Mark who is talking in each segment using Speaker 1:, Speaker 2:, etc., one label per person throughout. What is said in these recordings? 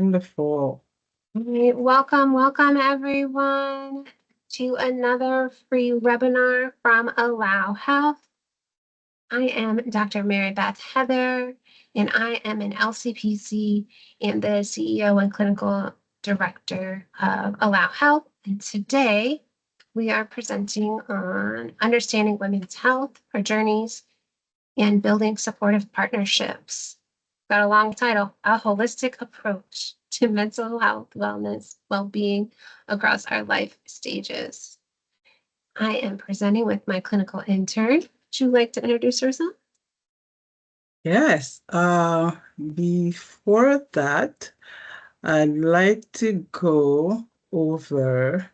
Speaker 1: Wonderful.
Speaker 2: All right, welcome everyone to another free webinar from Allow Health. I am Dr. Marybeth Heather, and I am an LCPC and the CEO and Clinical Director of Allow Health. And today we are presenting on understanding women's health, our journeys, and building supportive partnerships. Got a long title, A Holistic Approach to Mental Health, Wellness, Well-Being Across Our Life Stages. I am presenting with my clinical intern. Would you like to introduce yourself?
Speaker 1: Yes. Before that, I'd like to go over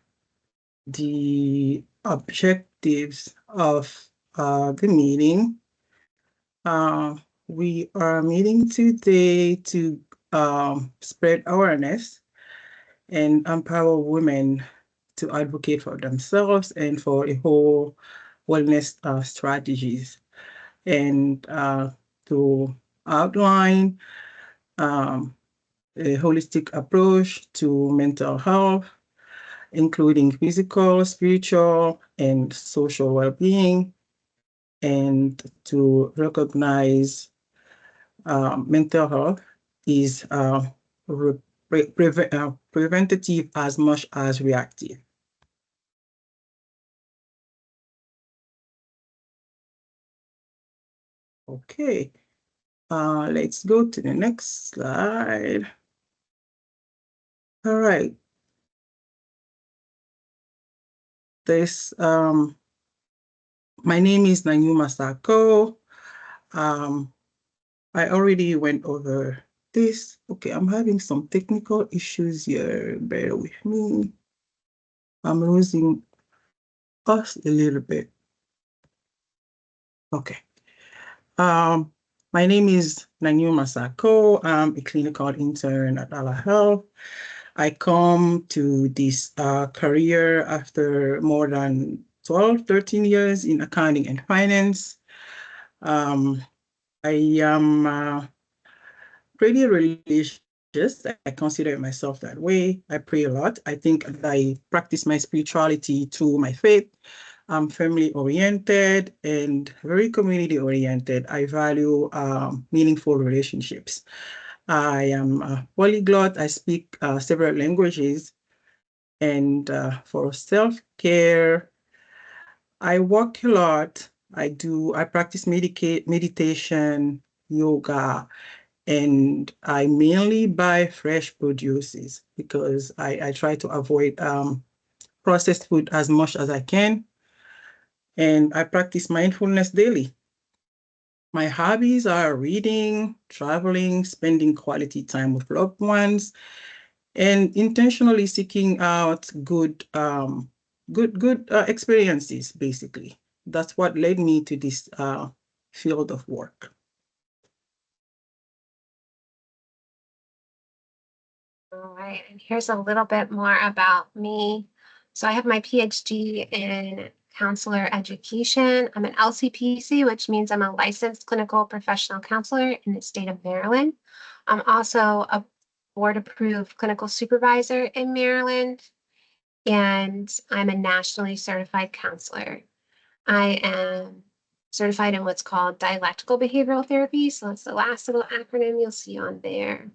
Speaker 1: the objectives of the meeting. We are meeting today to spread awareness and empower women to advocate for themselves and for a whole wellness strategies, and to outline a holistic approach to mental health, including physical, spiritual, and social well-being, and to recognize mental health is preventative as much as reactive. Okay, let's go to the next slide. All right. My name is Nagnouma Sako. I already went over this. Okay, I'm having some technical issues here. Bear with me. I'm losing us a little bit. Okay. My name is Nagnouma Sako. I'm a clinical intern at Allow Health. I come to this career after more than 12, 13 years in accounting and finance. I am pretty religious. I consider myself that way. I pray a lot. I think I practice my spirituality through my faith. I'm family oriented and very community oriented. I value meaningful relationships. I am a polyglot. I speak several languages. And for self-care, I walk a lot. I practice meditation, yoga, and I mainly buy fresh produces because I try to avoid processed food as much as I can. And I practice mindfulness daily. My hobbies are reading, traveling, spending quality time with loved ones, and intentionally seeking out good experiences. Basically, that's what led me to this field of work.
Speaker 2: All right, and here's a little bit more about me. So I have my PhD in counselor education. I'm an LCPC, which means I'm a licensed clinical professional counselor in the state of Maryland. I'm also a board-approved clinical supervisor in Maryland, and I'm a nationally certified counselor. I am certified in what's called dialectical behavioral therapy. So that's the last little acronym you'll see on there.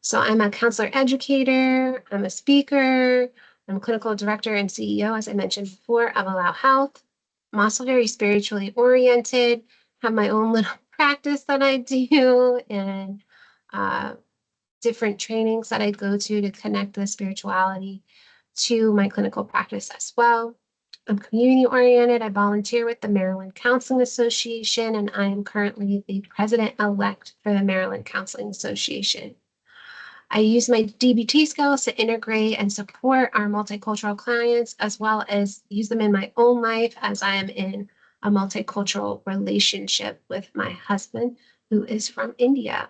Speaker 2: So I'm a counselor educator, I'm a speaker, I'm a clinical director and CEO, as I mentioned before, of Allow Health. I'm also very spiritually oriented, have my own little practice that I do, and different trainings that I go to connect the spirituality to my clinical practice as well. I'm community oriented. I volunteer with the Maryland Counseling Association, and I am currently the president-elect for the Maryland Counseling Association. I use my DBT skills to integrate and support our multicultural clients, as well as use them in my own life as I am in a multicultural relationship with my husband, who is from India.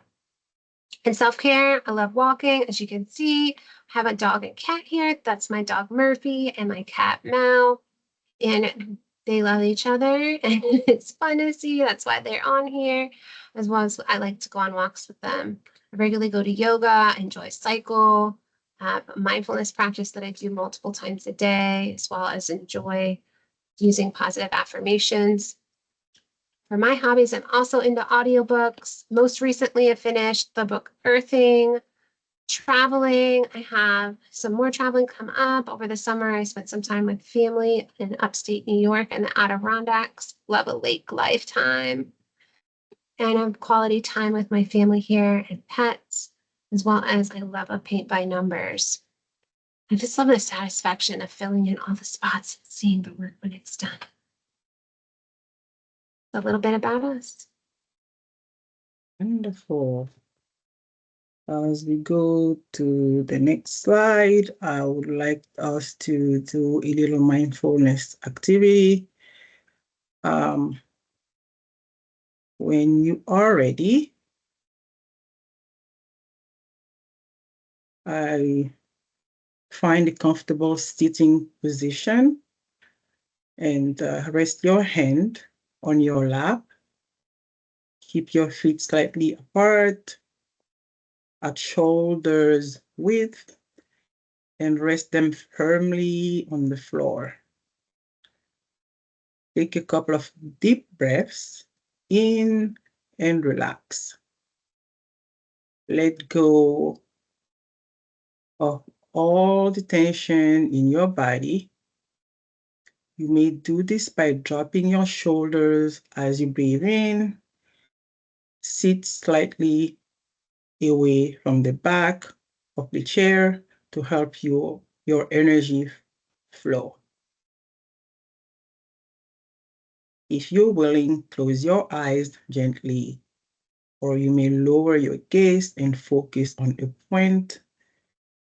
Speaker 2: In self-care, I love walking. As you can see, I have a dog and cat here. That's my dog Murphy and my cat Mal. And they love each other and it's fun to see. That's why they're on here, as well as I like to go on walks with them. I regularly go to yoga, enjoy Sako, have a mindfulness practice that I do multiple times a day, as well as enjoy using positive affirmations. For my hobbies, I'm also into audiobooks. Most recently, I finished the book Earthing. Traveling, I have some more traveling come up over the summer. I spent some time with family in upstate New York and the Adirondacks. Love a lake lifetime. And I have quality time with my family here and pets, as well as I love a paint by numbers. I just love the satisfaction of filling in all the spots and seeing the work when it's done. A little bit about us.
Speaker 1: Wonderful. As we go to the next slide, I would like us to do a little mindfulness activity. When you are ready, I find a comfortable sitting position and rest your hand on your lap. Keep your feet slightly apart at shoulders width and rest them firmly on the floor. Take a couple of deep breaths in and relax. Let go of all the tension in your body. You may do this by dropping your shoulders as you breathe in. Sit slightly away from the back of the chair to help your energy flow. If you're willing, close your eyes gently, or you may lower your gaze and focus on a point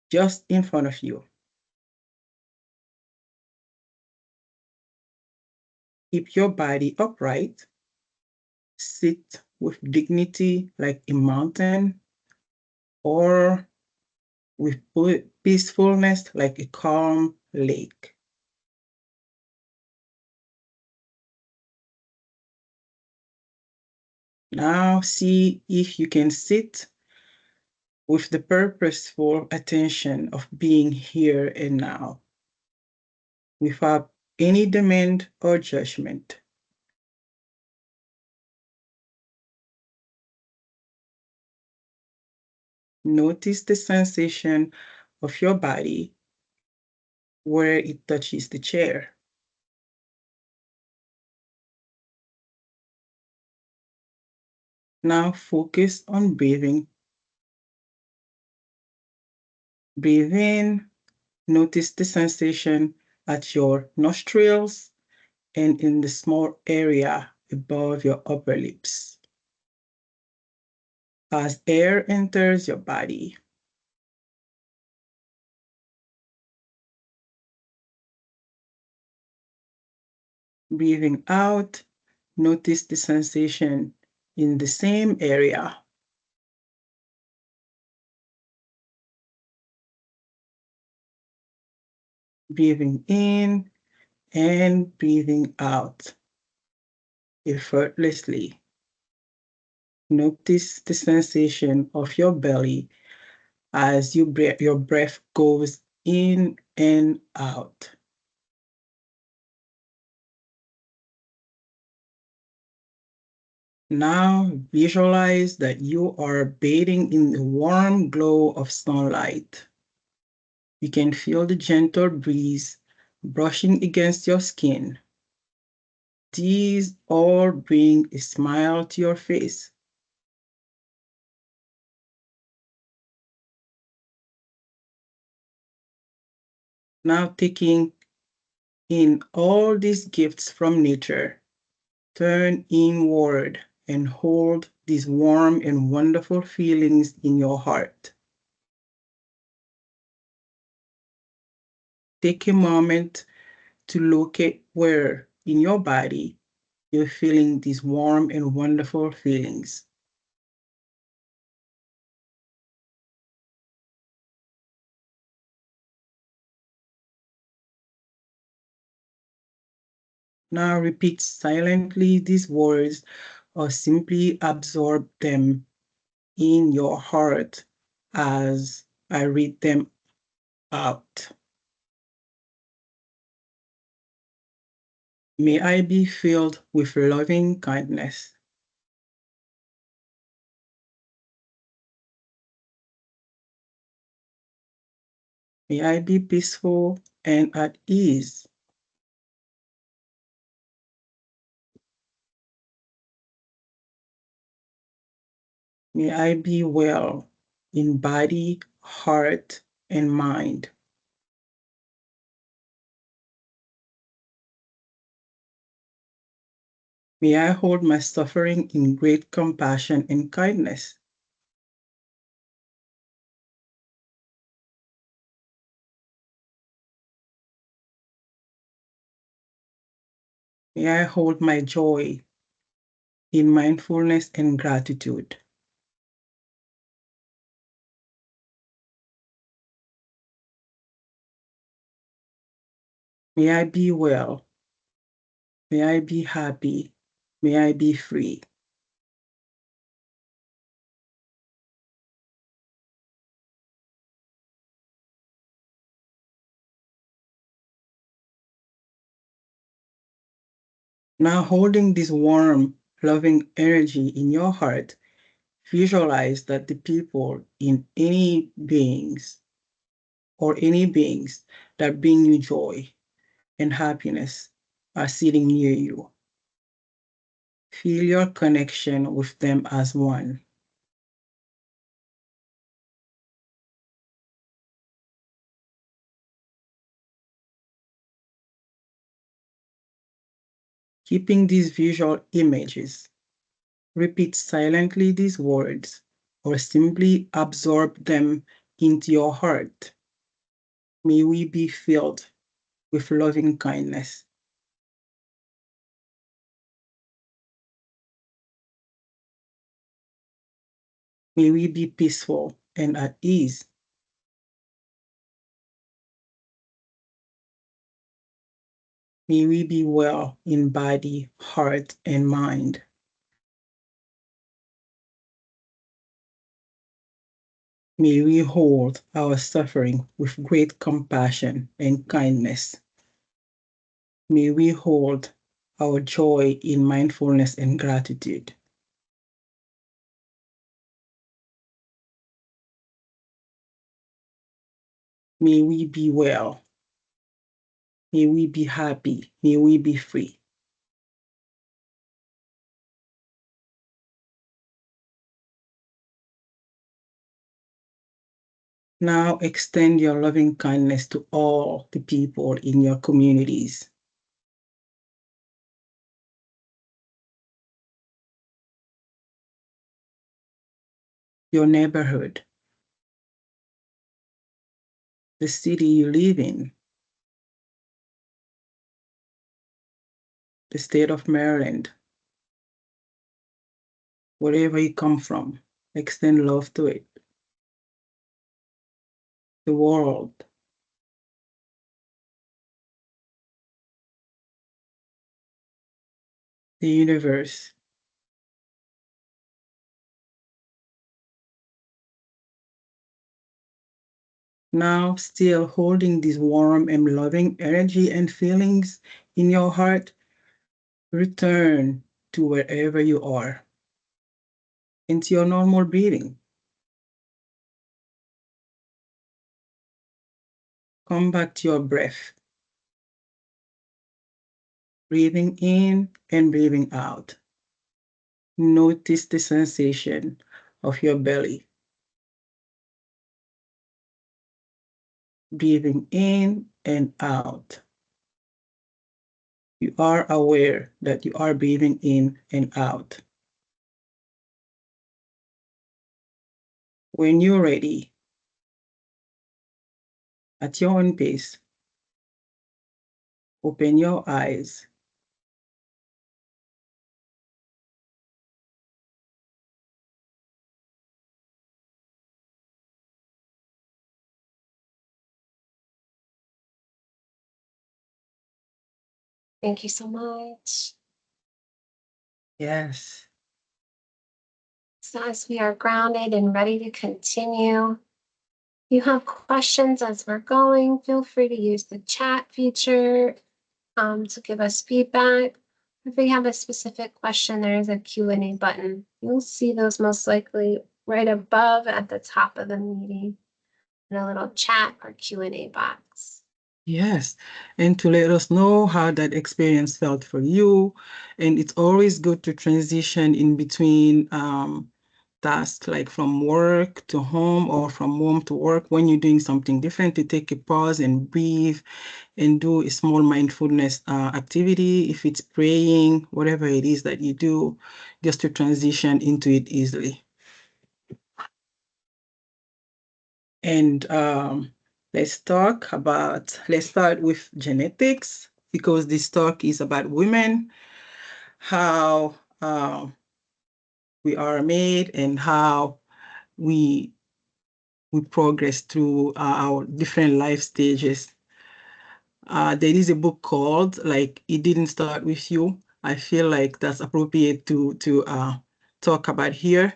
Speaker 1: just in front of you. Keep your body upright. Sit with dignity like a mountain, or with peacefulness like a calm lake. Now see if you can sit with the purposeful attention of being here and now, without any demand or judgment. Notice the sensation of your body where it touches the chair. Now focus on breathing. Breathe in, notice the sensation at your nostrils and in the small area above your upper lips. As air enters your body, breathing out, notice the sensation in the same area. Breathing in and breathing out effortlessly. Notice the sensation of your belly as your breath goes in and out. Now visualize that you are bathing in the warm glow of sunlight. You can feel the gentle breeze brushing against your skin. These all bring a smile to your face. Now taking in all these gifts from nature, turn inward and hold these warm and wonderful feelings in your heart. Take a moment to locate where in your body you're feeling these warm and wonderful feelings. Now repeat silently these words or simply absorb them in your heart as I read them out. May I be filled with loving kindness. May I be peaceful and at ease. May I be well in body, heart, and mind. May I hold my suffering in great compassion and kindness. May I hold my joy in mindfulness and gratitude. May I be well. May I be happy. May I be free. Now, holding this warm, loving energy in your heart, visualize that the people in any beings or any beings that bring you joy and happiness are sitting near you. Feel your connection with them as one. Keeping these visual images, repeat silently these words or simply absorb them into your heart. May we be filled with loving kindness. May we be peaceful and at ease. May we be well in body, heart, and mind. May we hold our suffering with great compassion and kindness. May we hold our joy in mindfulness and gratitude. May we be well. May we be happy. May we be free. Now extend your loving kindness to all the people in your communities, your neighborhood, the city you live in, the state of Maryland, wherever you come from. Extend love to it. The world, the universe. Now, still holding this warm and loving energy and feelings in your heart, return to wherever you are, into your normal breathing. Come back to your breath, breathing in and breathing out. Notice the sensation of your belly. Breathing in and out. You are aware that you are breathing in and out. When you're ready, at your own pace, open your eyes.
Speaker 2: Thank you so much.
Speaker 1: Yes.
Speaker 2: So as we are grounded and ready to continue, if you have questions as we're going, feel free to use the chat feature to give us feedback. If we have a specific question, there is a Q&A button. You'll see those most likely right above at the top of the meeting in a little chat or Q&A box.
Speaker 1: Yes, and to let us know how that experience felt for you. And it's always good to transition in between tasks, like from work to home or from home to work. When you're doing something different, to take a pause and breathe and do a small mindfulness activity. If it's praying, whatever it is that you do, just to transition into it easily. And let's start with genetics, because this talk is about women, how we are made and how we progress through our different life stages. There is a book called like It Didn't Start With You. I feel like that's appropriate to talk about here.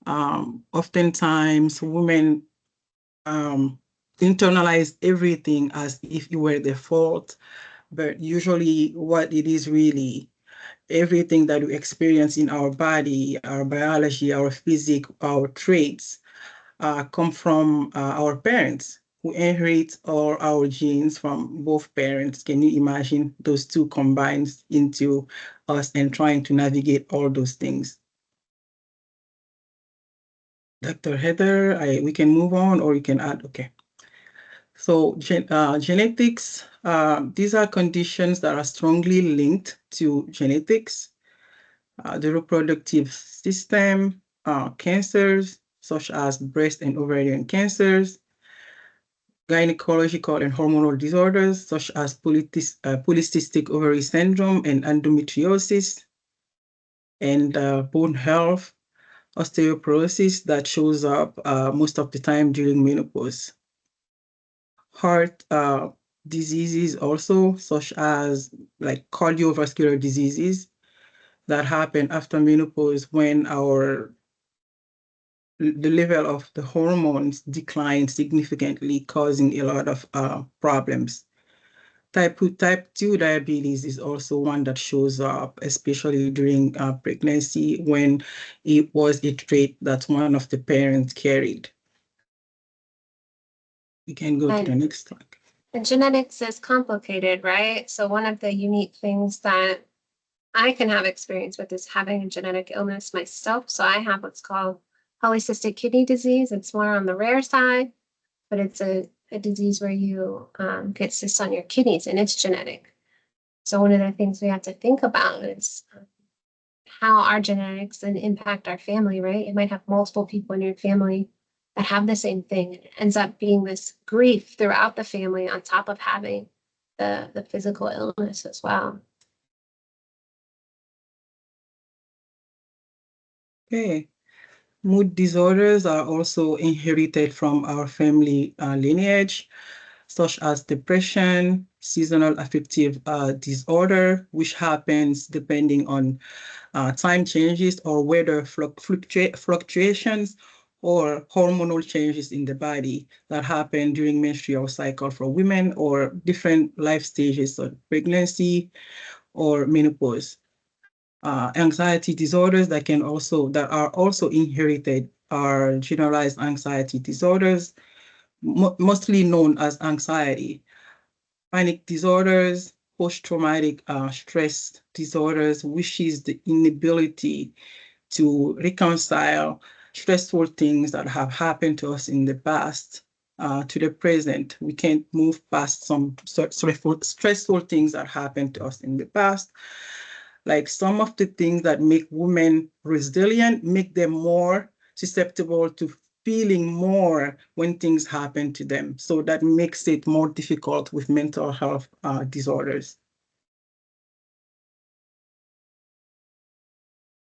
Speaker 1: Oftentimes women internalize everything as if it were their fault, but usually what it is really, everything that we experience in our body, our biology, our physics, our traits, come from our parents who inherit all our genes from both parents. Can you imagine those two combined into us and trying to navigate all those things? Dr. Heather, we can move on or you can add, okay. So genetics, these are conditions that are strongly linked to genetics, the reproductive system, cancers, such as breast and ovarian cancers, gynecological and hormonal disorders, such as polycystic ovary syndrome and endometriosis, and bone health, osteoporosis that shows up most of the time during menopause. Heart diseases also, such as like cardiovascular diseases that happen after menopause when the level of the hormones decline significantly, causing a lot of problems. Type 2 diabetes is also one that shows up, especially during pregnancy when it was a trait that one of the parents carried. We can go to the next slide.
Speaker 2: And genetics is complicated, right? So one of the unique things that I can have experience with is having a genetic illness myself. So I have what's called polycystic kidney disease. It's more on the rare side, but it's a disease where you get cysts on your kidneys and it's genetic. So one of the things we have to think about is how our genetics then impact our family, right? You might have multiple people in your family that have the same thing. It ends up being this grief throughout the family on top of having the physical illness as well.
Speaker 1: Okay. Mood disorders are also inherited from our family lineage, such as depression, seasonal affective disorder, which happens depending on time changes or weather fluctuations or hormonal changes in the body that happen during menstrual cycle for women or different life stages of pregnancy or menopause. Anxiety disorders that are also inherited are generalized anxiety disorders, mostly known as anxiety, panic disorders, post-traumatic stress disorders, which is the inability to reconcile stressful things that have happened to us in the past to the present. We can't move past some stressful things that happened to us in the past. Like some of the things that make women resilient, make them more susceptible to feeling more when things happen to them. So that makes it more difficult with mental health disorders.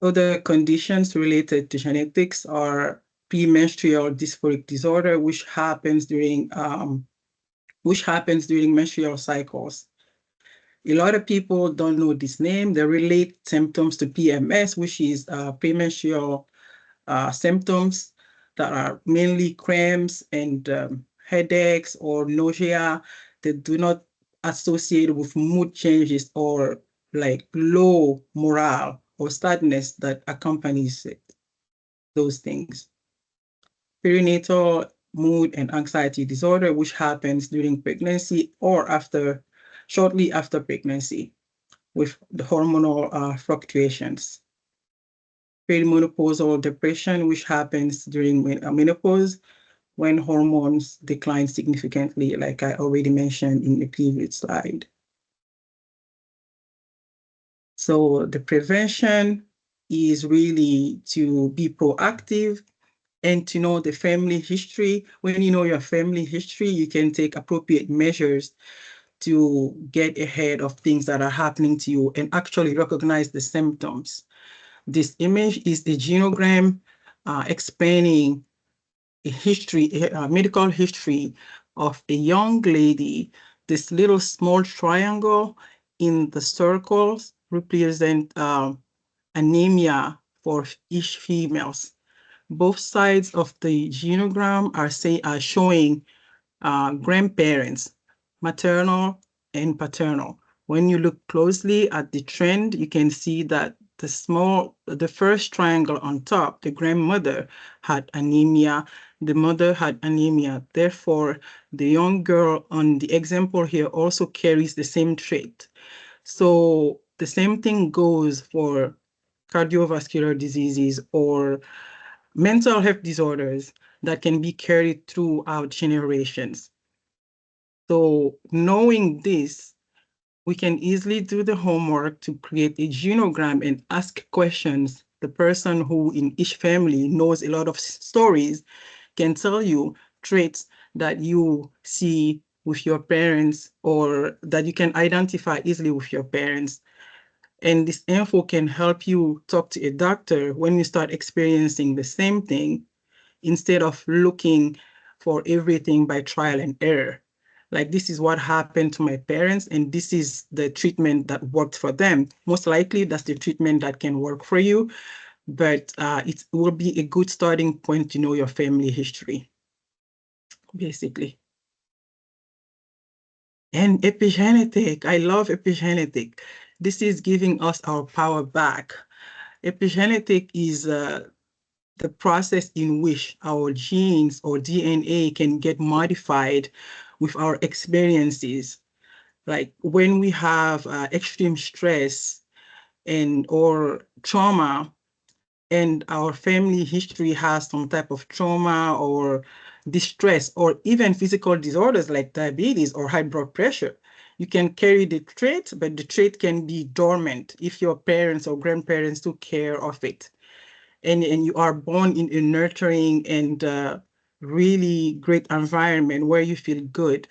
Speaker 1: Other conditions related to genetics are premenstrual dysphoric disorder, which happens during menstrual cycles. A lot of people don't know this name. They relate symptoms to PMS, which is premenstrual symptoms that are mainly cramps and headaches or nausea. They do not associate with mood changes or like low morale or sadness that accompanies it, those things. Perinatal mood and anxiety disorder, which happens during pregnancy or shortly after pregnancy with the hormonal fluctuations. Perimenopausal depression, which happens during menopause when hormones decline significantly, like I already mentioned in the previous slide. So the prevention is really to be proactive and to know the family history. When you know your family history, you can take appropriate measures to get ahead of things that are happening to you and actually recognize the symptoms. This image is a genogram explaining a medical history of a young lady. This little small triangle in the circles represent anemia for each females. Both sides of the genogram are showing grandparents, maternal and paternal. When you look closely at the trend, you can see that the first triangle on top, the grandmother had anemia, the mother had anemia. Therefore, the young girl on the example here also carries the same trait. So the same thing goes for cardiovascular diseases or mental health disorders that can be carried throughout generations. So knowing this, we can easily do the homework to create a genogram and ask questions. The person who in each family knows a lot of stories can tell you traits that you see with your parents or that you can identify easily with your parents. And this info can help you talk to a doctor when you start experiencing the same thing instead of looking for everything by trial and error. Like, this is what happened to my parents, and this is the treatment that worked for them. Most likely, that's the treatment that can work for you, but it will be a good starting point to know your family history, basically. And epigenetic, I love epigenetic. This is giving us our power back. Epigenetic is the process in which our genes or DNA can get modified with our experiences. Like when we have extreme stress or trauma, and our family history has some type of trauma or distress or even physical disorders like diabetes or high blood pressure, you can carry the trait, but the trait can be dormant if your parents or grandparents took care of it. And you are born in a nurturing and really great environment where you feel good,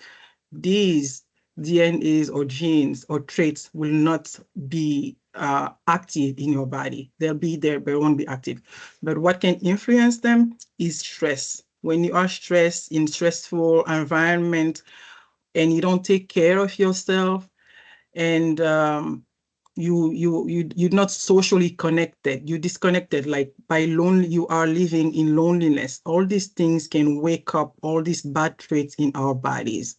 Speaker 1: these DNAs or genes or traits will not be active in your body. They'll be there, but won't be active. But what can influence them is stress. When you are stressed in stressful environment and you don't take care of yourself, and you're not socially connected, you're disconnected, like you are living in loneliness. All these things can wake up all these bad traits in our bodies.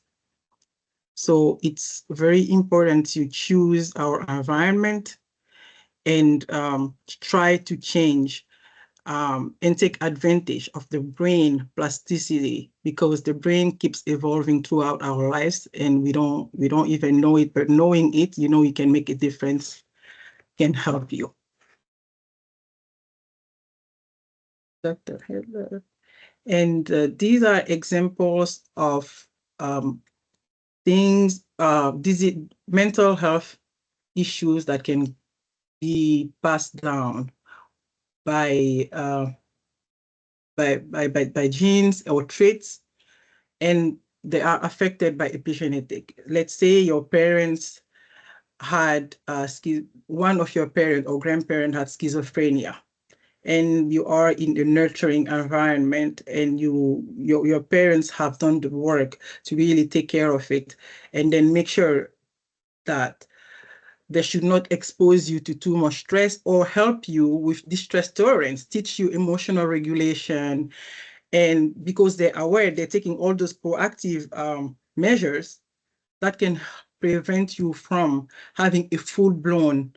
Speaker 1: So it's very important to choose our environment and try to change and take advantage of the brain plasticity, because the brain keeps evolving throughout our lives and we don't even know it, but knowing it, you can make a difference, can help you. Dr. Heather. And these are examples of things, mental health issues that can be passed down by genes or traits, and they are affected by epigenetic. Let's say your parents had one of your parent or grandparent had schizophrenia, and you are in a nurturing environment, and your parents have done the work to really take care of it, and then make sure that They should not expose you to too much stress or help you with distress tolerance, teach you emotional regulation. And because they're aware, they're taking all those proactive measures that can prevent you from having a full-blown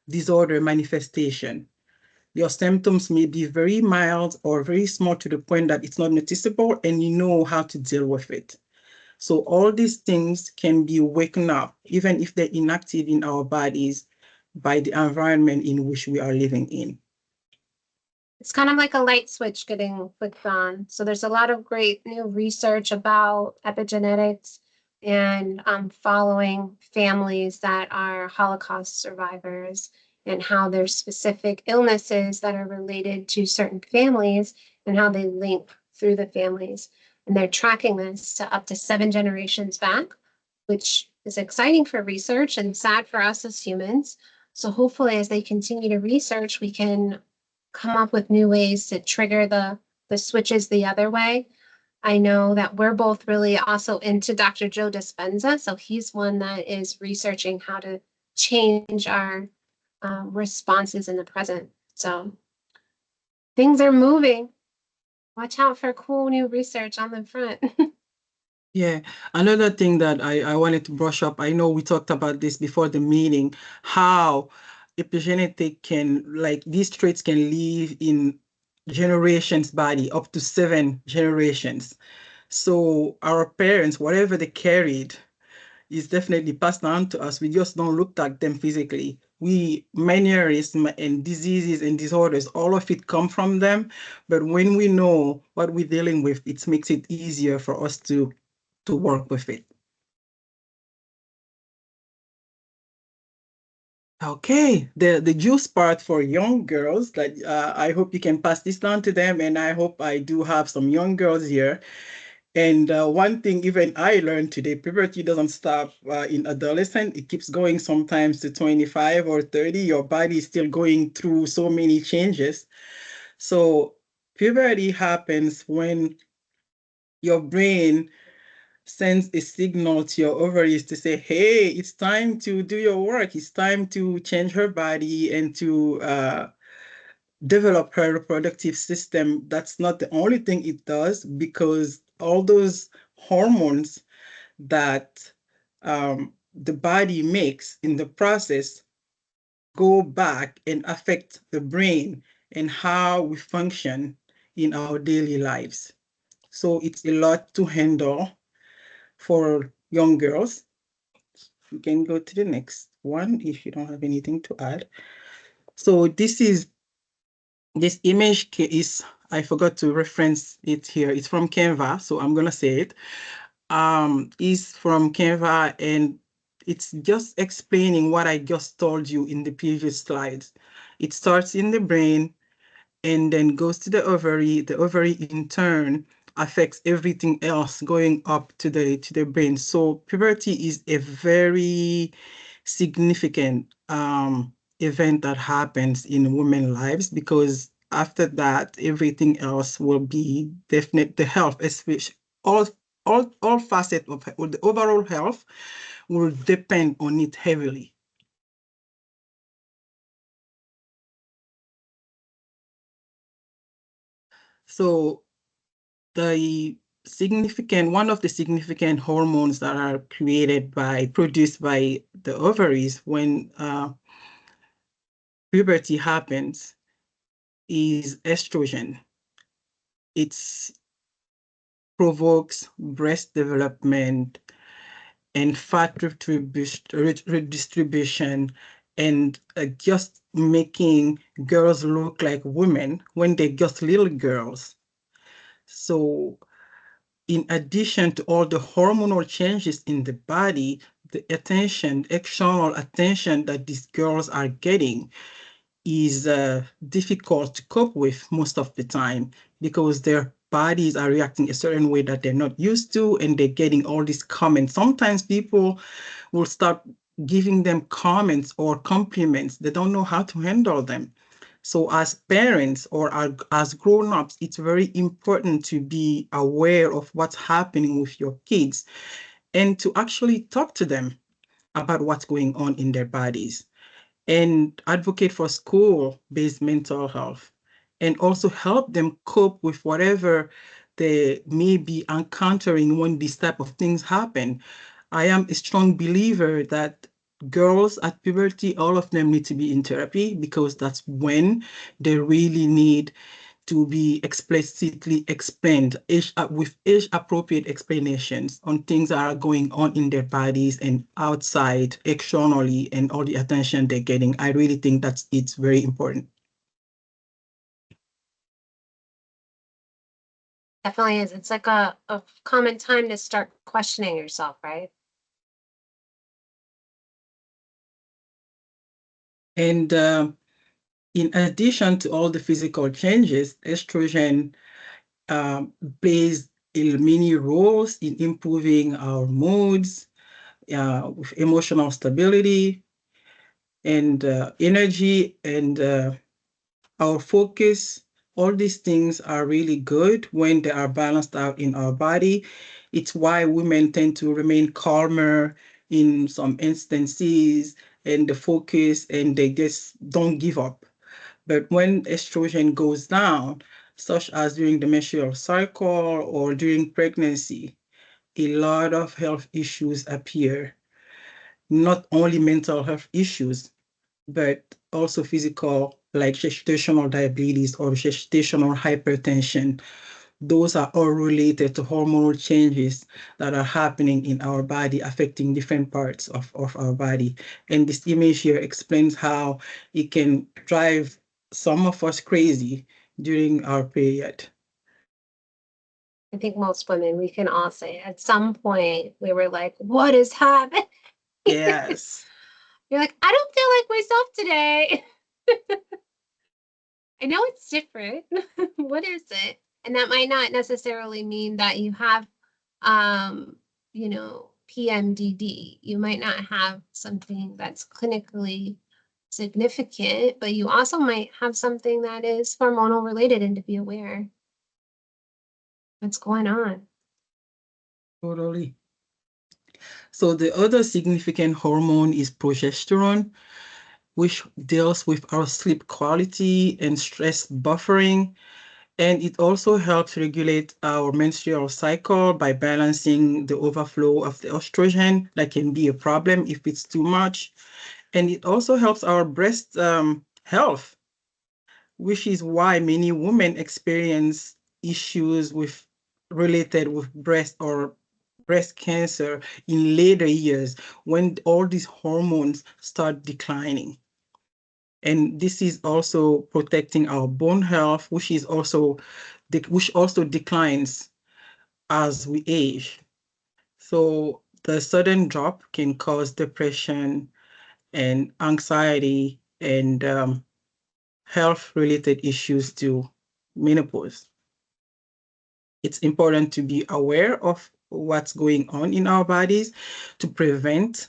Speaker 1: disorder manifestation. Your symptoms may be very mild or very small to the point that it's not noticeable and you know how to deal with it. So all these things can be waken up, even if they're inactive in our bodies, by the environment in which we are living in.
Speaker 2: It's kind of like a light switch getting flicked on. So there's a lot of great new research about epigenetics and following families that are Holocaust survivors and how there's specific illnesses that are related to certain families and how they link through the families. And they're tracking this to up to 7 generations back, which is exciting for research and sad for us as humans. So hopefully, as they continue to research, we can come up with new ways to trigger the switches the other way. I know that we're both really also into Dr. Joe Dispenza, so he's one that is researching how to change our responses in the present. So things are moving. Watch out for cool new research on the front.
Speaker 1: Yeah, another thing that I wanted to brush up, I know we talked about this before the meeting, how epigenetic can, like these traits can live in generations body, up to 7 generations. So our parents, whatever they carried, is definitely passed on to us. We just don't look at them physically. Mannerism and diseases and disorders, all of it come from them. But when we know what we're dealing with, it makes it easier for us to work with it. Okay, the juice part for young girls, that I hope you can pass this down to them, and I hope I do have some young girls here. And one thing even I learned today, puberty doesn't stop in adolescent. It keeps going sometimes to 25 or 30. Your body is still going through so many changes. So puberty happens when your brain sends a signal to your ovaries to say, hey, it's time to do your work. It's time to change her body and to develop her reproductive system. That's not the only thing it does, because all those hormones that the body makes in the process go back and affect the brain and how we function in our daily lives. So it's a lot to handle for young girls. You can go to the next one if you don't have anything to add. So this image is, I forgot to reference it here. It's from Canva, so I'm gonna say it. Is from Canva, and it's just explaining what I just told you in the previous slides. It starts in the brain and then goes to the ovary. The ovary in turn affects everything else going up to the brain. So puberty is a very significant event that happens in women's lives, because after that, everything else will be definite. The health, especially all facets of the overall health, will depend on it heavily. So one of the significant hormones that are produced by the ovaries when puberty happens is estrogen. It provokes breast development and fat redistribution, and just making girls look like women when they're just little girls. So in addition to all the hormonal changes in the body, the external attention that these girls are getting is difficult to cope with most of the time, because their bodies are reacting a certain way that they're not used to, and they're getting all these comments. Sometimes people will start giving them comments or compliments. They don't know how to handle them. So as parents or as grown-ups, it's very important to be aware of what's happening with your kids and to actually talk to them. about what's going on in their bodies, and advocate for school-based mental health, and also help them cope with whatever they may be encountering when these type of things happen. I am a strong believer that girls at puberty, all of them need to be in therapy, because that's when they really need to be explicitly explained with age-appropriate explanations on things that are going on in their bodies and outside, externally, and all the attention they're getting. I really think it's very important.
Speaker 2: Definitely is. It's like a common time to start questioning yourself, right?
Speaker 1: And in addition to all the physical changes, estrogen plays many roles in improving our moods, with emotional stability and energy and our focus. All these things are really good when they are balanced out in our body. It's why women tend to remain calmer in some instances, and the focus, and they just don't give up. But when estrogen goes down, such as during the menstrual cycle or during pregnancy, a lot of health issues appear. Not only mental health issues, but also physical, like gestational diabetes or gestational hypertension. Those are all related to hormonal changes that are happening in our body, affecting different parts of our body. And this image here explains how it can drive some of us crazy during our period.
Speaker 2: I think most women, we can all say at some point we were like, what is happening?
Speaker 1: Yes.
Speaker 2: You're like, I don't feel like myself today. I know it's different. What is it? And that might not necessarily mean that you have, PMDD. You might not have something that's clinically significant, but you also might have something that is hormonal related, and to be aware what's going on.
Speaker 1: Totally. So the other significant hormone is progesterone, which deals with our sleep quality and stress buffering. And it also helps regulate our menstrual cycle by balancing the overflow of the estrogen. That can be a problem if it's too much. And it also helps our breast health, which is why many women experience issues related with breast cancer in later years, when all these hormones start declining. And this is also protecting our bone health, which also declines as we age. So the sudden drop can cause depression and anxiety and health-related issues to menopause. It's important to be aware of what's going on in our bodies, to prevent,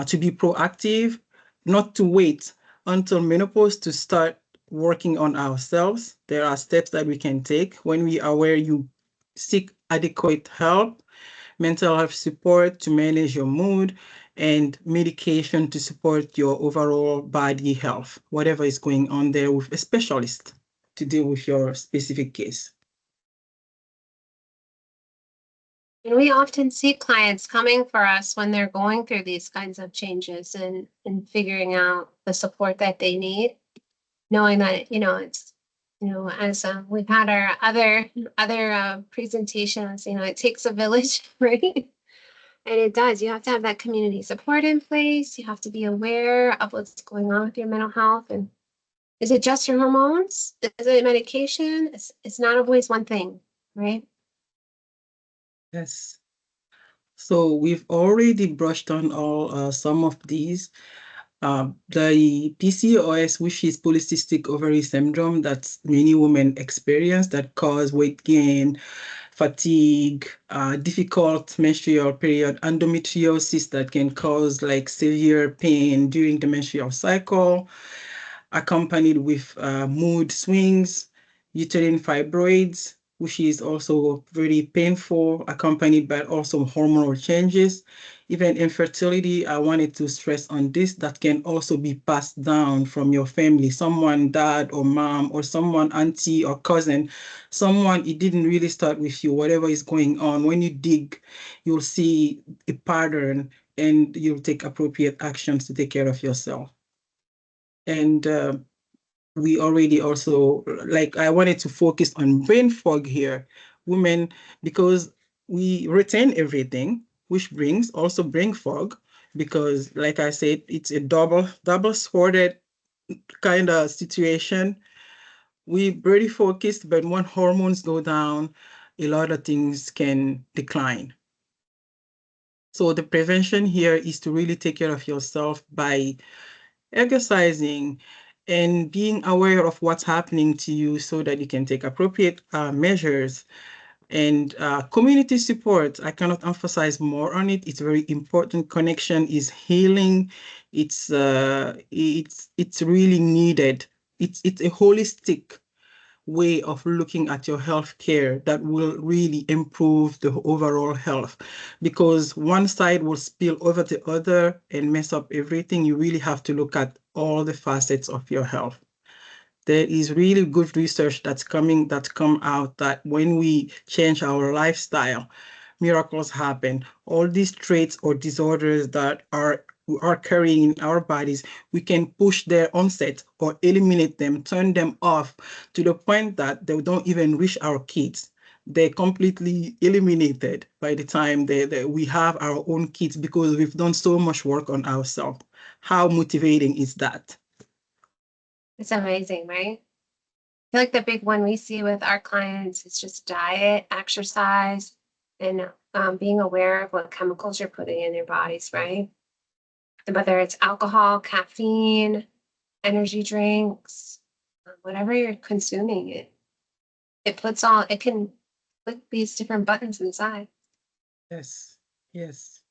Speaker 1: to be proactive, not to wait until menopause to start working on ourselves. There are steps that we can take. When we are aware, you seek adequate help, mental health support to manage your mood, and medication to support your overall body health, whatever is going on there, with a specialist to deal with your specific case.
Speaker 2: And we often see clients coming for us when they're going through these kinds of changes and figuring out the support that they need, knowing that, it's, as we've had our other presentations, it takes a village, right? And it does. You have to have that community support in place. You have to be aware of what's going on with your mental health. And is it just your hormones? Is it medication? It's not always one thing, right?
Speaker 1: Yes. So we've already brushed on all some of these. The PCOS, which is polycystic ovary syndrome, that many women experience, that cause weight gain, fatigue, difficult menstrual period, endometriosis that can cause like severe pain during the menstrual cycle, accompanied with mood swings, uterine fibroids, which is also very painful, accompanied by also hormonal changes. Even infertility, I wanted to stress on this, that can also be passed down from your family, someone dad or mom or someone auntie or cousin, someone, it didn't really start with you, whatever is going on. When you dig, you'll see a pattern and you'll take appropriate actions to take care of yourself. And we already also, like, I wanted to focus on brain fog here, women, because we retain everything, which brings also brain fog, because like I said, it's a double-sworded kind of situation. We very focused, but when hormones go down, a lot of things can decline. So the prevention here is to really take care of yourself by exercising and being aware of what's happening to you so that you can take appropriate measures. And community support, I cannot emphasize more on it. It's very important. Connection is healing. It's really needed. It's a holistic way of looking at your health care that will really improve the overall health, because one side will spill over the other and mess up everything. You really have to look at all the facets of your health. There is really good research that's come out that when we change our lifestyle, miracles happen. All these traits or disorders that are carrying in our bodies, we can push their onset or eliminate them, turn them off to the point that they don't even reach our kids. They're completely eliminated by the time we have our own kids, because we've done so much work on ourselves. How motivating is that?
Speaker 2: It's amazing, right? I feel like the big one we see with our clients is just diet, exercise, and being aware of what chemicals you're putting in your bodies, right? Whether it's alcohol, caffeine, energy drinks, whatever you're consuming, it can click these different buttons inside.
Speaker 1: Yes, yes.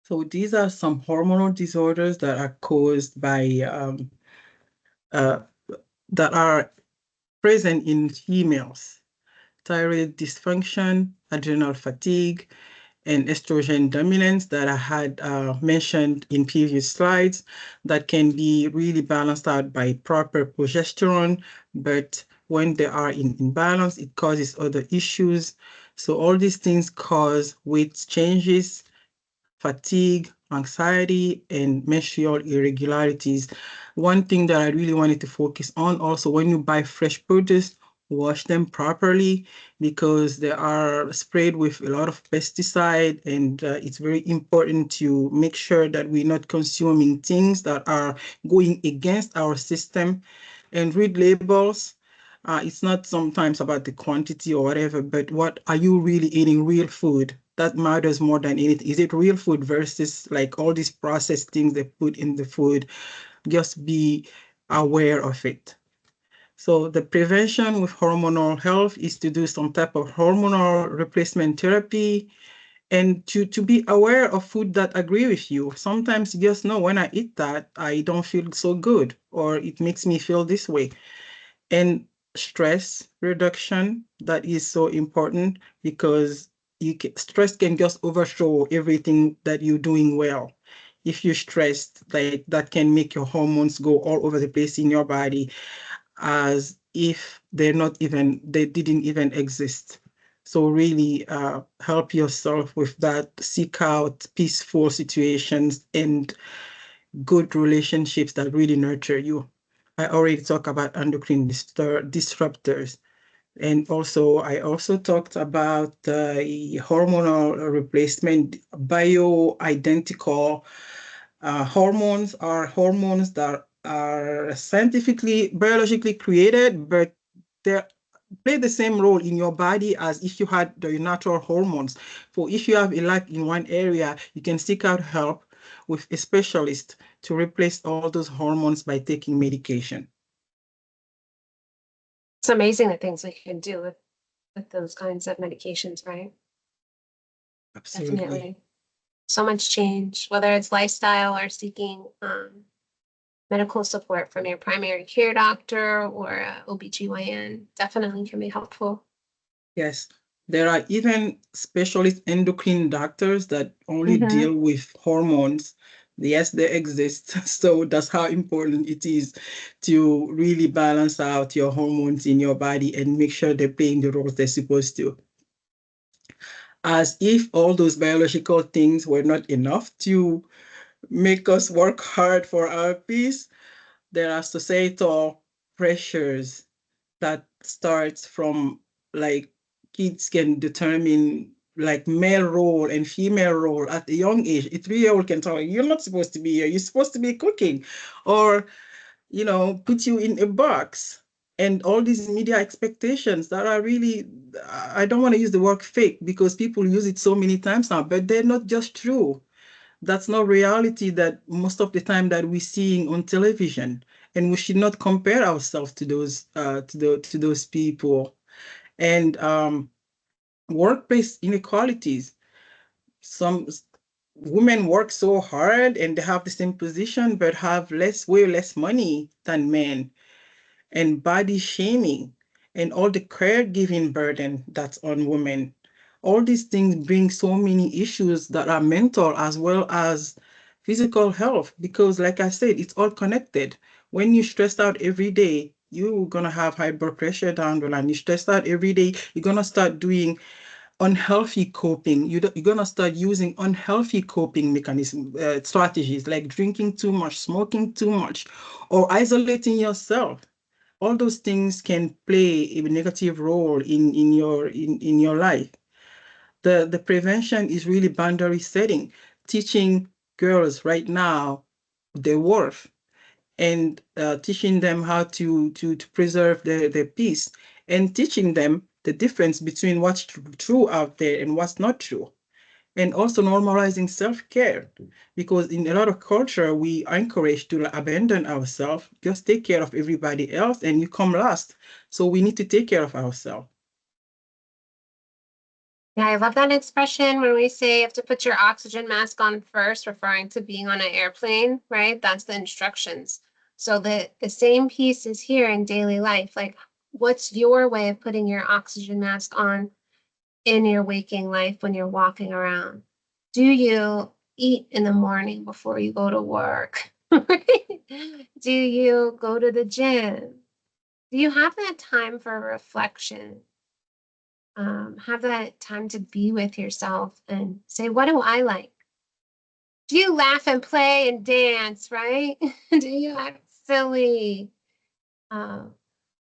Speaker 1: So these are some hormonal disorders that are caused by uh, that are present in females: thyroid dysfunction, adrenal fatigue, and estrogen dominance that I had mentioned in previous slides, that can be really balanced out by proper progesterone, but when they are in imbalance, it causes other issues. So all these things cause weight changes, fatigue, anxiety, and menstrual irregularities. One thing that I really wanted to focus on also, when you buy fresh produce, wash them properly, because they are sprayed with a lot of pesticide, and it's very important to make sure that we're not consuming things that are going against our system. And read labels. It's not sometimes about the quantity or whatever, but what are you really eating? Real food. That matters more than anything. Is it real food versus like all these processed things they put in the food? Just be aware of it. So the prevention with hormonal health is to do some type of hormonal replacement therapy, and to be aware of food that agree with you. Sometimes you just know, when I eat that, I don't feel so good, or it makes me feel this way. And stress reduction, that is so important, because stress can just overthrow everything that you're doing well. If you're stressed, like, that can make your hormones go all over the place in your body, as if they didn't even exist. So really help yourself with that. Seek out peaceful situations and good relationships that really nurture you. I already talked about endocrine disruptors. And also, I also talked about hormonal replacement. Bioidentical hormones are hormones that are scientifically, biologically created, but they play the same role in your body as if you had the natural hormones. For if you have a lack in one area, you can seek out help with a specialist to replace all those hormones by taking medication.
Speaker 2: It's amazing the things we can do with those kinds of medications, right?
Speaker 1: Absolutely.
Speaker 2: Definitely. So much change, whether it's lifestyle or seeking medical support from your primary care doctor or OBGYN, definitely can be helpful.
Speaker 1: Yes. There are even specialist endocrine doctors that only
Speaker 2: Mm-hmm.
Speaker 1: deal with hormones. Yes, they exist. So that's how important it is to really balance out your hormones in your body and make sure they're playing the roles they're supposed to. As if all those biological things were not enough to make us work hard for our peace, there are societal pressures that starts from like kids can determine like male role and female role at a young age. A 3-year-old can tell you, you're not supposed to be here, you're supposed to be cooking, or put you in a box. And all these media expectations that are really, I don't want to use the word fake because people use it so many times now, but they're not just true. That's not reality that most of the time that we're seeing on television, and we should not compare ourselves to those to those people. And workplace inequalities. Some women work so hard and they have the same position but have way less money than men, and body shaming and all the caregiving burden that's on women. All these things bring so many issues that are mental as well as physical health because, like I said, it's all connected. When you're stressed out every day, you're going to have high blood pressure down the line. You're stressed out every day, you're going to start doing unhealthy coping. You're going to start using unhealthy coping mechanism strategies like drinking too much, smoking too much, or isolating yourself. All those things can play a negative role in your life. The prevention is really boundary setting, teaching girls right now their worth, and teaching them how to preserve their peace, and teaching them the difference between what's true out there and what's not true, and also normalizing self-care, because in a lot of culture we are encouraged to abandon ourselves, just take care of everybody else and you come last. So we need to take care of ourselves.
Speaker 2: Yeah, I love that expression when we say you have to put your oxygen mask on first, referring to being on an airplane, right? That's the instructions. So the same piece is here in daily life. Like, what's your way of putting your oxygen mask on in your waking life when you're walking around? Do you eat in the morning before you go to work? Do you go to the gym? Do you have that time for reflection? Have that time to be with yourself and say, what do I like? Do you laugh and play and dance, right? Do you act silly? Uh,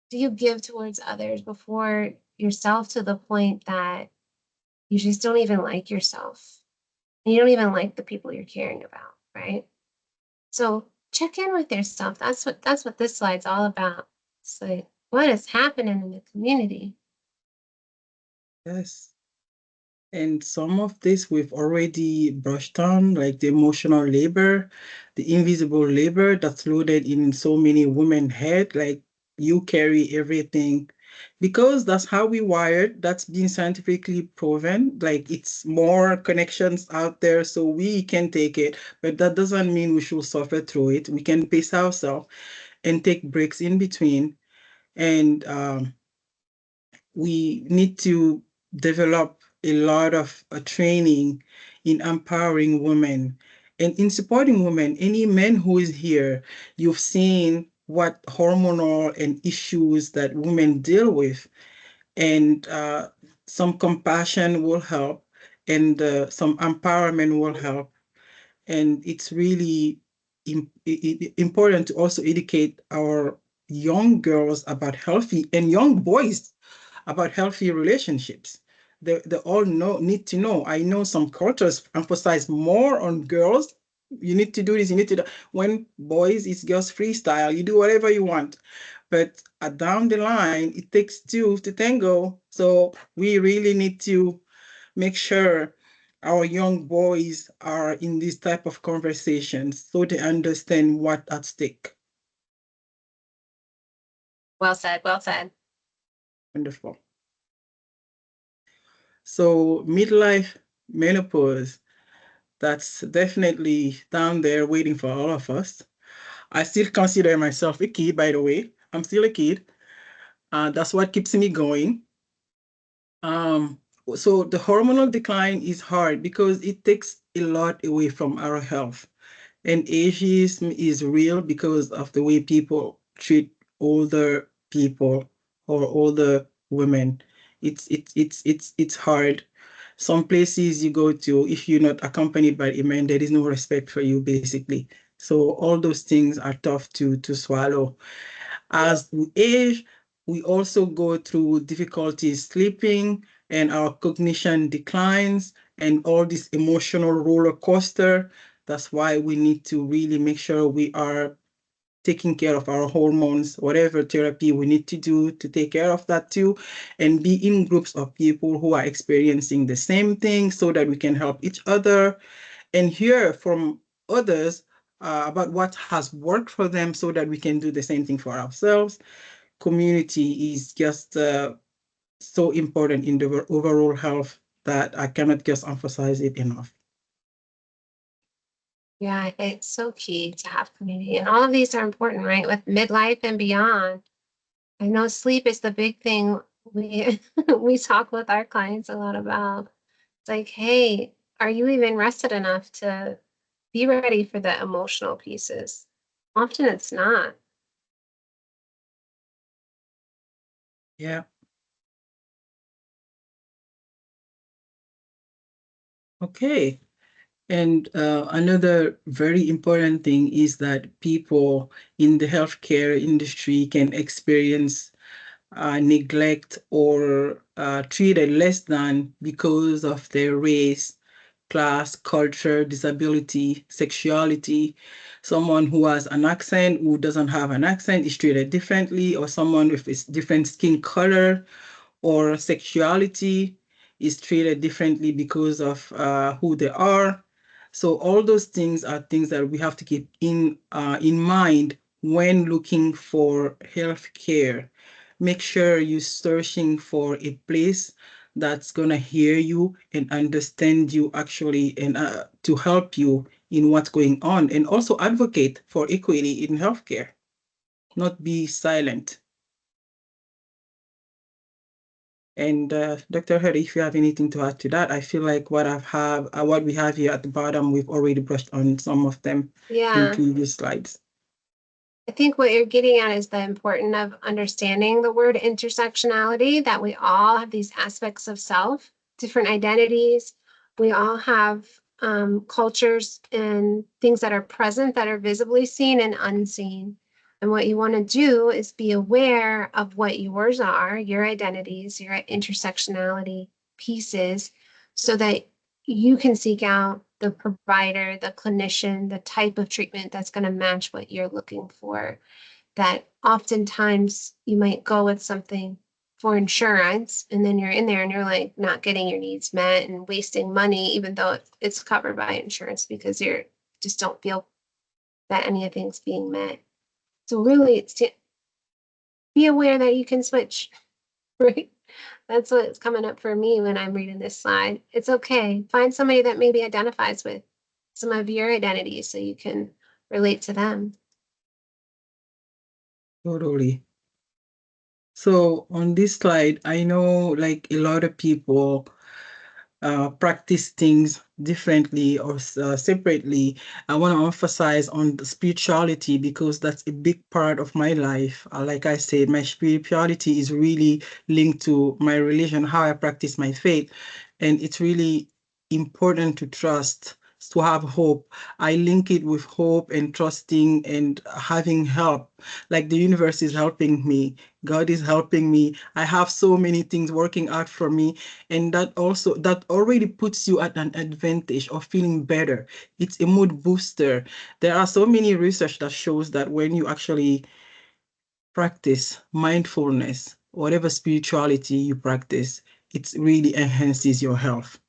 Speaker 2: do you give towards others before yourself to the point that you just don't even like yourself? And you don't even like the people you're caring about, right? So check in with yourself. That's what this slide's all about. It's like, what is happening in the community?
Speaker 1: Yes. And some of this we've already brushed on, like the emotional labor, the invisible labor that's loaded in so many women's head, like you carry everything. Because that's how we wired, that's been scientifically proven. Like it's more connections out there, so we can take it. But that doesn't mean we should suffer through it. We can pace ourselves and take breaks in between. And we need to develop a lot of training in empowering women and in supporting women. Any men who is here, you've seen what hormonal and issues that women deal with, and some compassion will help, and some empowerment will help. And it's really important to also educate our young girls about healthy, and young boys about healthy relationships. They all need to know. I know some cultures emphasize more on girls. You need to do this, you need to do. When boys, it's girls freestyle. You do whatever you want. But down the line, it takes two to tango. So we really need to make sure our young boys are in this type of conversations so they understand what at stake.
Speaker 2: Well said, well said.
Speaker 1: Wonderful. So midlife menopause, that's definitely down there waiting for all of us. I still consider myself a kid, by the way. I'm still a kid. That's what keeps me going. Um, so the hormonal decline is hard because it takes a lot away from our health. And ageism is real because of the way people treat older people or older women. It's hard. Some places you go to, if you're not accompanied by a man, there is no respect for you, basically. So all those things are tough to swallow. As we age, we also go through difficulties sleeping and our cognition declines and all this emotional roller coaster. That's why we need to really make sure we are taking care of our hormones, whatever therapy we need to do to take care of that too, and be in groups of people who are experiencing the same thing so that we can help each other and hear from others about what has worked for them so that we can do the same thing for ourselves. Community is just so important in the overall health that I cannot just emphasize it enough.
Speaker 2: Yeah, it's so key to have community. And all of these are important, right? With midlife and beyond. I know sleep is the big thing we we talk with our clients a lot about. It's like, hey, are you even rested enough to be ready for the emotional pieces? Often it's not.
Speaker 1: Yeah. Okay. And another very important thing is that people in the healthcare industry can experience neglect or treated less than because of their race, class, culture, disability, sexuality. Someone who has an accent, who doesn't have an accent, is treated differently, or someone with a different skin color or sexuality is treated differently because of who they are. So all those things are things that we have to keep in mind when looking for health care. Make sure you're searching for a place that's gonna hear you and understand you actually, and to help you in what's going on, and also advocate for equity in healthcare, not be silent. And Dr. Harry, if you have anything to add to that, I feel like what we have here at the bottom, we've already brushed on some of them in
Speaker 2: Yeah.
Speaker 1: previous slides.
Speaker 2: I think what you're getting at is the importance of understanding the word intersectionality, that we all have these aspects of self, different identities. We all have cultures and things that are present that are visibly seen and unseen. And what you want to do is be aware of what yours are, your identities, your intersectionality pieces, so that you can seek out the provider, the clinician, the type of treatment that's going to match what you're looking for. That oftentimes you might go with something for insurance and then you're in there and you're like not getting your needs met and wasting money, even though it's covered by insurance because you're just don't feel that anything's being met. So really it's to be aware that you can switch, right? That's what's coming up for me when I'm reading this slide. It's okay. Find somebody that maybe identifies with some of your identities so you can relate to them.
Speaker 1: Totally. So on this slide, I know like a lot of people practice things differently or separately. I want to emphasize on the spirituality because that's a big part of my life. Like I said, my spirituality is really linked to my religion, how I practice my faith. And it's really important to trust, to have hope. I link it with hope and trusting and having help. Like the universe is helping me, God is helping me. I have so many things working out for me, and that already puts you at an advantage of feeling better. It's a mood booster. There are so many research that shows that when you actually practice mindfulness, whatever spirituality you practice, it really enhances your health,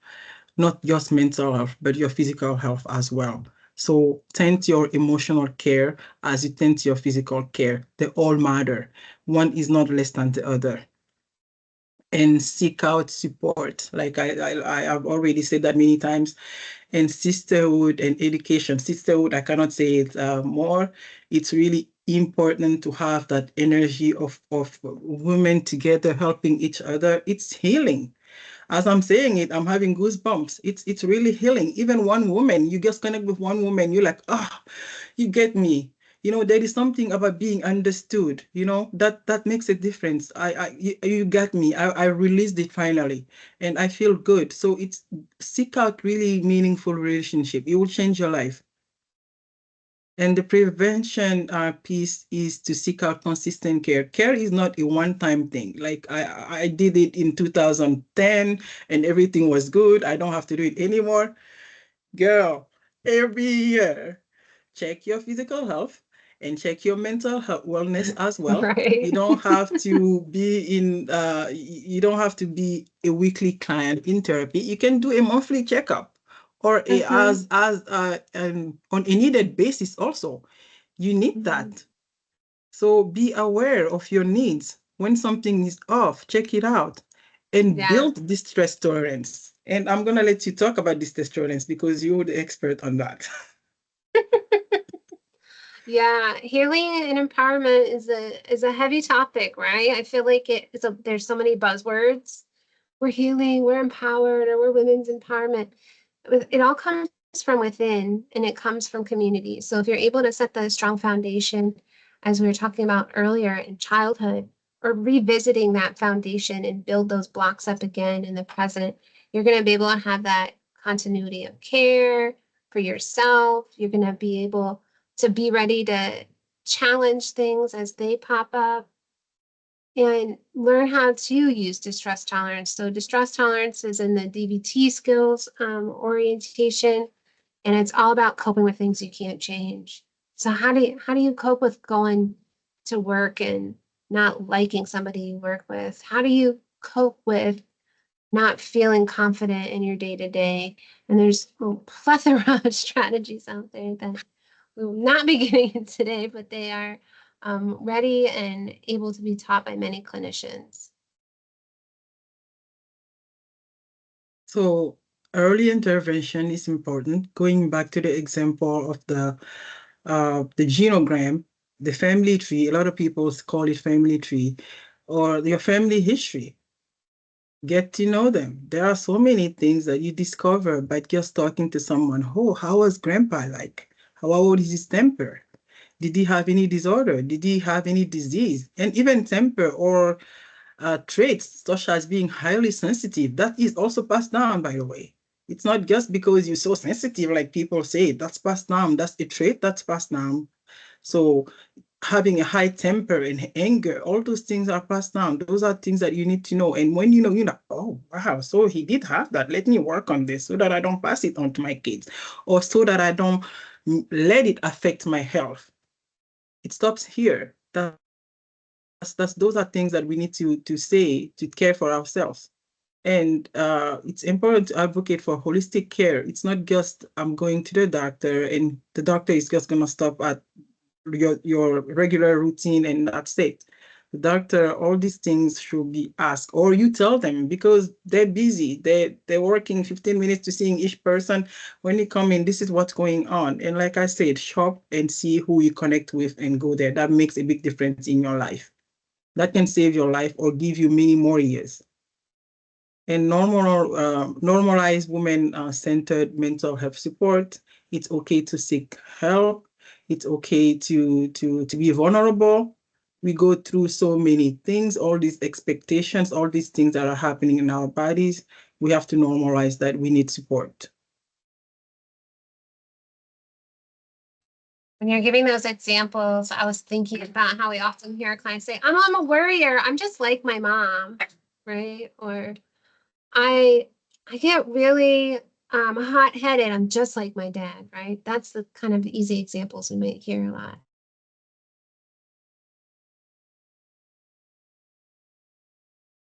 Speaker 1: not just mental health, but your physical health as well. So tend to your emotional care as you tend to your physical care. They all matter. One is not less than the other. And seek out support. Like I have already said that many times. And sisterhood and education. Sisterhood, I cannot say it more. It's really important to have that energy of women together helping each other. It's healing. As I'm saying it, I'm having goosebumps. It's really healing. Even one woman, you just connect with one woman, you're like, ah, you get me. There is something about being understood, that makes a difference. You got me. I released it finally, and I feel good. So seek out really meaningful relationship. It will change your life. And the prevention piece is to seek out consistent care. Care is not a one-time thing. Like I did it in 2010 and everything was good. I don't have to do it anymore. Girl, every year, check your physical health and check your mental health wellness as well.
Speaker 2: Right.
Speaker 1: You don't have to be you don't have to be a weekly client in therapy. You can do a monthly checkup or on a needed basis also. You need that. So be aware of your needs. When something is off, check it out and
Speaker 2: Yeah.
Speaker 1: build this stress tolerance. And I'm going to let you talk about this stress tolerance because you're the expert on that.
Speaker 2: Yeah, healing and empowerment is a heavy topic, right? I feel like there's so many buzzwords. We're healing, we're empowered, or we're women's empowerment. It all comes from within and it comes from community. So if you're able to set the strong foundation, as we were talking about earlier in childhood, or revisiting that foundation and build those blocks up again in the present, you're going to be able to have that continuity of care for yourself. You're going to be able to be ready to challenge things as they pop up and learn how to use distress tolerance. So distress tolerance is in the DBT skills orientation, and it's all about coping with things you can't change. So how do you cope with going to work and not liking somebody you work with? How do you cope with not feeling confident in your day to day? And there's a plethora of strategies out there that we will not be getting in today, but they are ready and able to be taught by many clinicians.
Speaker 1: So early intervention is important. Going back to the example of the genogram, the family tree, a lot of people call it family tree, or your family history. Get to know them. There are so many things that you discover by just talking to someone. Oh, how was grandpa like? How old is his temper? Did he have any disorder? Did he have any disease? And even temper or traits such as being highly sensitive, that is also passed down, by the way. It's not just because you're so sensitive, like people say, that's passed down. That's a trait that's passed down. So having a high temper and anger, all those things are passed down. Those are things that you need to know. And when oh, wow, so he did have that. Let me work on this so that I don't pass it on to my kids or so that I don't let it affect my health. It stops here. Those are things that we need to say to care for ourselves. And it's important to advocate for holistic care. It's not just I'm going to the doctor and the doctor is just going to stop at your regular routine and that's it. The doctor, all these things should be asked, or you tell them because they're busy. They're working 15 minutes to seeing each person. When you come in, this is what's going on. And like I said, shop and see who you connect with and go there. That makes a big difference in your life. That can save your life or give you many more years. And normalize women-centered mental health support. It's okay to seek help. It's okay to be vulnerable. We go through so many things, all these expectations, all these things that are happening in our bodies. We have to normalize that we need support.
Speaker 2: When you're giving those examples, I was thinking about how we often hear our clients say, I'm a worrier. I'm just like my mom, right? Or I I get really hot-headed. I'm just like my dad, right? That's the kind of easy examples we might hear a lot.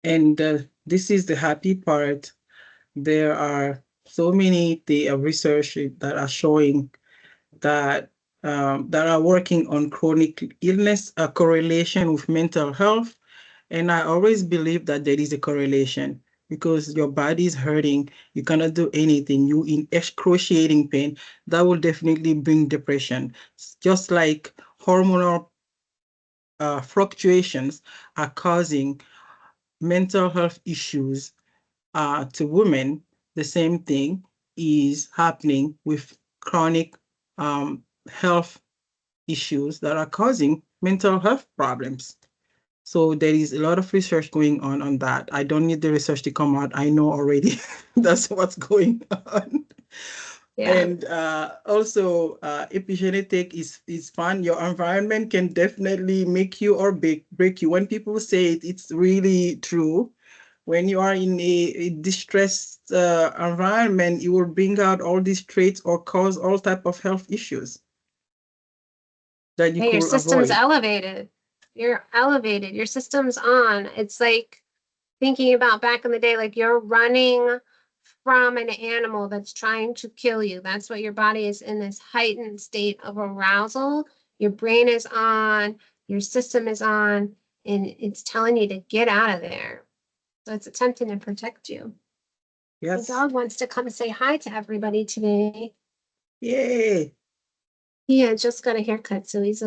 Speaker 1: And this is the happy part. There are so many research that are showing that are working on chronic illness, a correlation with mental health. And I always believe that there is a correlation because your body is hurting, you cannot do anything, you in excruciating pain, that will definitely bring depression. Just like hormonal fluctuations are causing mental health issues to women, the same thing is happening with chronic health issues that are causing mental health problems. So there is a lot of research going on that. I don't need the research to come out. I know already that's what's going on.
Speaker 2: Yeah.
Speaker 1: And also, epigenetic is fun. Your environment can definitely make you or break you. When people say it, it's really true. When you are in a distressed environment, it will bring out all these traits or cause all type of health issues that you
Speaker 2: Hey, your
Speaker 1: could
Speaker 2: system's
Speaker 1: avoid.
Speaker 2: elevated. You're elevated. Your system's on. It's like thinking about back in the day, like you're running from an animal that's trying to kill you. That's what your body is in, this heightened state of arousal. Your brain is on, your system is on, and it's telling you to get out of there. So it's attempting to protect you. My
Speaker 1: Yes.
Speaker 2: dog wants to come say hi to everybody today.
Speaker 1: Yay.
Speaker 2: He just got a haircut, so he's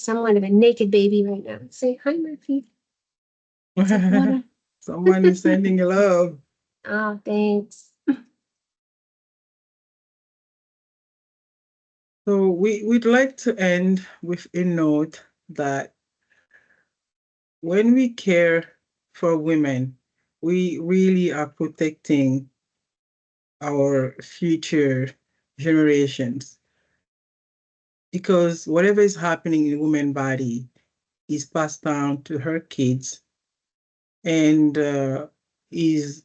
Speaker 2: somewhat of a naked baby right now. Say hi, Murphy. It's like, what?
Speaker 1: Someone is sending love.
Speaker 2: Oh, thanks.
Speaker 1: So we'd like to end with a note that when we care for women, we really are protecting our future generations, because whatever is happening in woman's body is passed down to her kids and is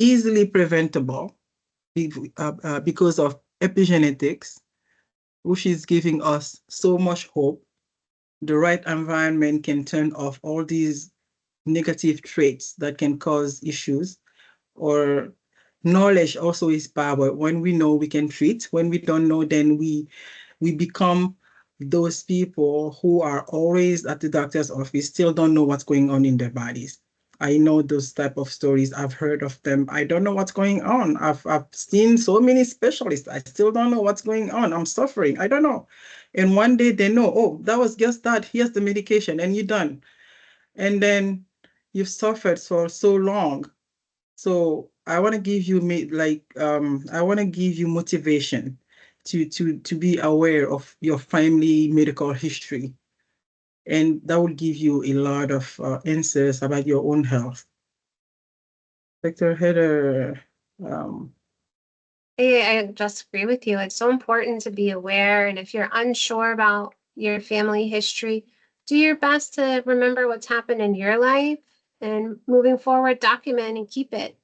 Speaker 1: easily preventable because of epigenetics, which is giving us so much hope. The right environment can turn off all these negative traits that can cause issues. Or knowledge also is power. When we know, we can treat. When we don't know, then we become those people who are always at the doctor's office, still don't know what's going on in their bodies. I know those type of stories. I've heard of them. I don't know what's going on. I've seen so many specialists. I still don't know what's going on. I'm suffering. I don't know. And one day they know, oh, that was just that. Here's the medication, and you're done. And then you've suffered for so long. So I want to give you I want to give you motivation to be aware of your family medical history, and that will give you a lot of answers about your own health. Dr. Heather, um,
Speaker 2: I just agree with you. It's so important to be aware. And if you're unsure about your family history, do your best to remember what's happened in your life and moving forward, document and keep it.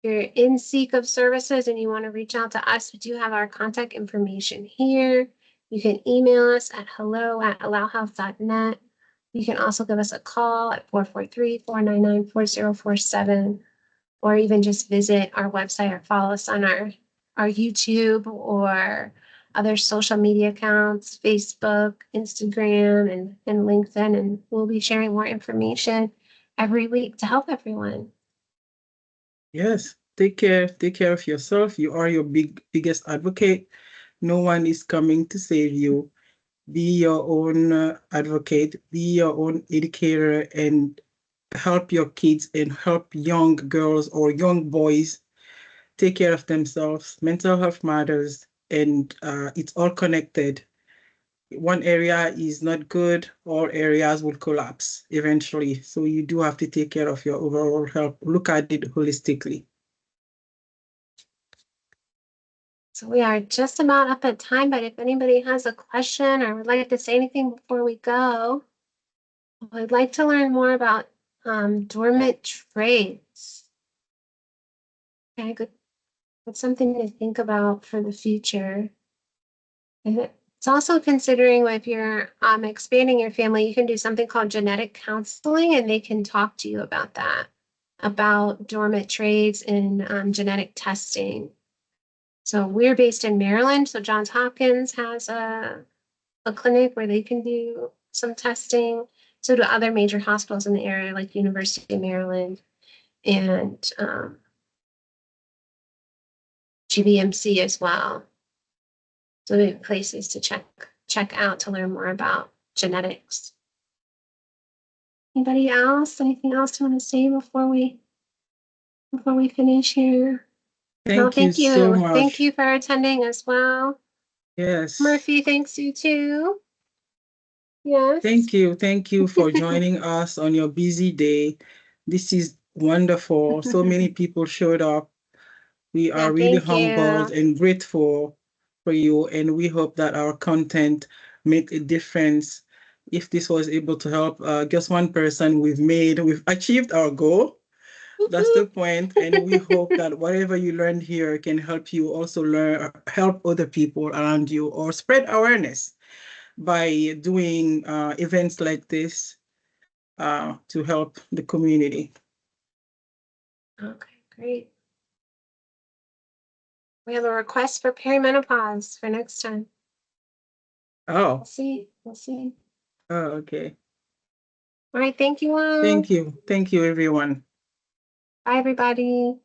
Speaker 2: If you're in seek of services and you want to reach out to us, we do have our contact information here. You can email us at hello@allowhealth.net. You can also give us a call at 443-499-4047, or even just visit our website or follow us on our YouTube or other social media accounts, Facebook, Instagram, and LinkedIn, and we'll be sharing more information every week to help everyone.
Speaker 1: yes, take care of yourself. You are your biggest advocate. No one is coming to save you. Be your own advocate, be your own educator, and help your kids and help young girls or young boys take care of themselves. Mental health matters, and it's all connected. One area is not good, all areas will collapse eventually. So you do have to take care of your overall health. Look at it holistically.
Speaker 2: So we are just about up at time, but if anybody has a question or would like to say anything before we go, I'd like to learn more about dormant traits. Okay, good. That's something to think about for the future. And it's also considering if you're expanding your family, you can do something called genetic counseling, and they can talk to you about that, about dormant traits and genetic testing. So we're based in Maryland. So Johns Hopkins has a clinic where they can do some testing. So do other major hospitals in the area, like University of Maryland and GBMC as well. So we have places to check out to learn more about genetics. Anybody else? Anything else you want to say before we before we finish here? No,
Speaker 1: Thank you so
Speaker 2: Thank
Speaker 1: much.
Speaker 2: you for attending as well.
Speaker 1: Yes.
Speaker 2: Murphy, thanks you too. Yes.
Speaker 1: Thank you. Thank you for joining us on your busy day. This is wonderful. So many people showed up. We
Speaker 2: Yeah,
Speaker 1: are really
Speaker 2: thank
Speaker 1: humbled
Speaker 2: you.
Speaker 1: and grateful for you, and we hope that our content make a difference. If this was able to help just one person, we've achieved our goal. That's the point, and we hope that whatever you learned here can help you also help other people around you, or spread awareness by doing events like this to help the community.
Speaker 2: Okay, great. We have a request for perimenopause for next time.
Speaker 1: Oh,
Speaker 2: We'll see.
Speaker 1: oh, okay.
Speaker 2: All right, thank you all.
Speaker 1: Thank you. Thank you, everyone.
Speaker 2: Bye, everybody.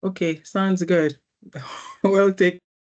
Speaker 1: Okay, sounds good. Well, take